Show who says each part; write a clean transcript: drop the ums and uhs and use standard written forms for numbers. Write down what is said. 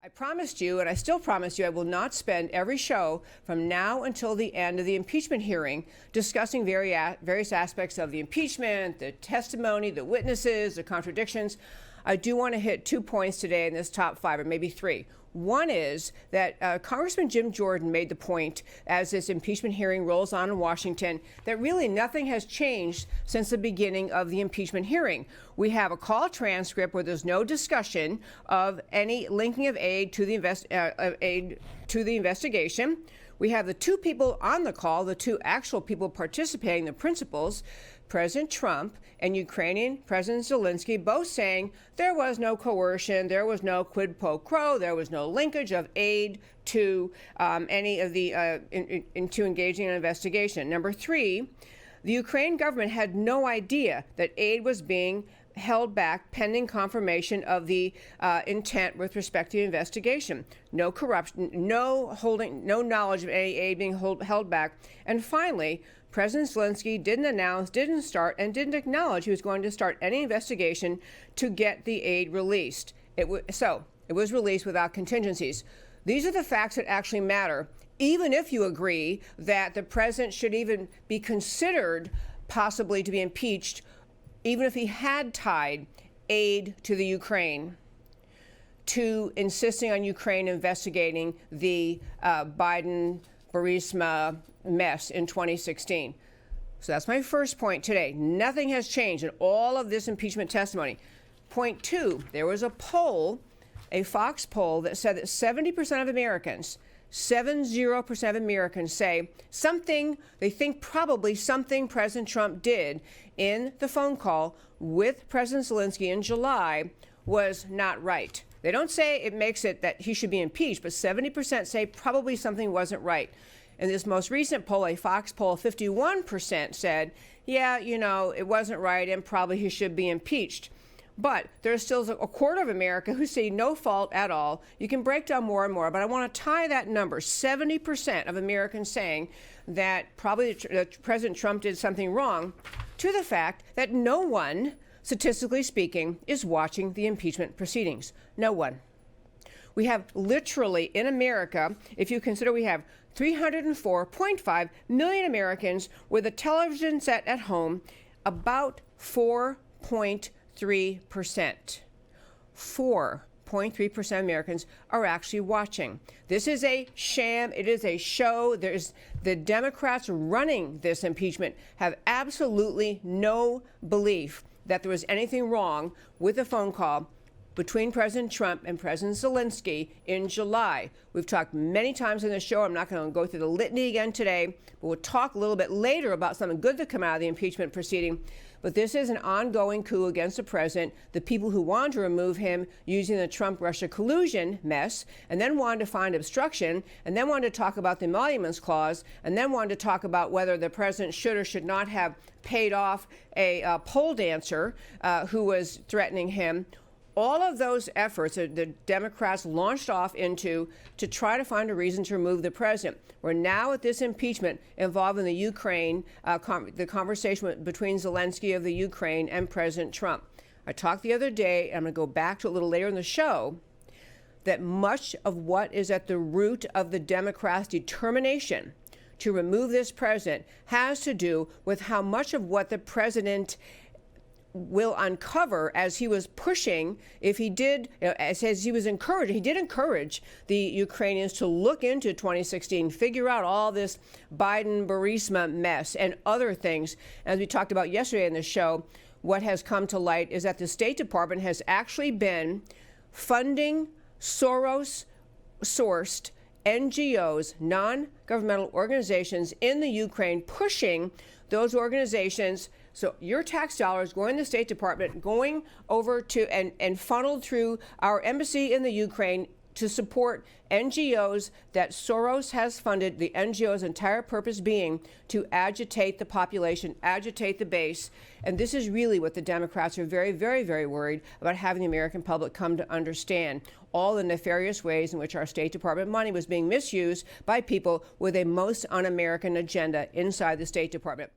Speaker 1: I promised you, and I still promise you, I will not spend every show from now until the end of the impeachment hearing discussing various aspects of the impeachment, the testimony, the witnesses, the contradictions. I do want to hit 2 points today in this top 5, or maybe 3. One is that Congressman Jim Jordan made the point as this impeachment hearing rolls on in Washington that really nothing has changed since the beginning of the impeachment hearing. We have a call transcript where there's no discussion of any linking of aid to the investigation. We have the 2 people on the call, the 2 actual people participating, the principals, President Trump and Ukrainian President Zelensky, both saying there was no coercion, there was no quid pro quo, there was no linkage of aid to any of the into engaging in an investigation. Number 3, the Ukraine government had no idea that aid was being held back pending confirmation of the intent with respect to the investigation. No corruption, no knowledge of any aid being held back. And finally, President Zelensky didn't announce, didn't start, and didn't acknowledge he was going to start any investigation to get the aid released. It was released without contingencies. These are the facts that actually matter, even if you agree that the president should even be considered possibly to be impeached, even if he had tied aid to the Ukraine to insisting on Ukraine investigating the Biden-Burisma mess in 2016. So that's my first point today. Nothing has changed in all of this impeachment testimony. Point 2, there was a poll, a Fox poll, that said that 70% of Americans, 70% of Americans say something, they think probably something President Trump did in the phone call with President Zelensky in July was not right. They don't say it makes it that he should be impeached, but 70% say probably something wasn't right. In this most recent poll, a Fox poll, 51% said, yeah, you know, it wasn't right and probably he should be impeached. But there's still a quarter of America who see no fault at all. You can break down more and more, but I want to tie that number, 70% of Americans saying that probably President Trump did something wrong, to the fact that no one, statistically speaking, is watching the impeachment proceedings. No one. We have literally in America, if you consider we have 304.5 million Americans with a television set at home, about 4.3%. 4.3% of Americans are actually watching. This is a sham. It is a show. The Democrats running this impeachment have absolutely no belief that there was anything wrong with the phone call between President Trump and President Zelensky in July. We've talked many times in the show. I'm not going to go through the litany again today, but we'll talk a little bit later about something good that come out of the impeachment proceeding. But this is an ongoing coup against the president, the people who wanted to remove him using the Trump-Russia collusion mess, and then wanted to find obstruction, and then wanted to talk about the emoluments clause, and then wanted to talk about whether the president should or should not have paid off a pole dancer who was threatening him. All of those efforts that the Democrats launched off into to try to find a reason to remove the president. We're now at this impeachment involving the Ukraine, the conversation between Zelensky of the Ukraine and President Trump. I talked the other day, and I'm going to go back to it a little later in the show, that much of what is at the root of the Democrats' determination to remove this president has to do with how much of what the president will uncover as he was pushing, if he did, as he was encouraged, he did encourage the Ukrainians to look into 2016, figure out all this Biden-Burisma mess and other things. As we talked about yesterday in the show, what has come to light is that the State Department has actually been funding Soros-sourced NGOs, non-governmental organizations in the Ukraine, pushing those organizations. So your tax dollars going to the State Department, going over to and funneled through our embassy in the Ukraine to support NGOs that Soros has funded, the NGO's entire purpose being to agitate the population, agitate the base. And this is really what the Democrats are very, very, very worried about having the American public come to understand, all the nefarious ways in which our State Department money was being misused by people with a most un-American agenda inside the State Department.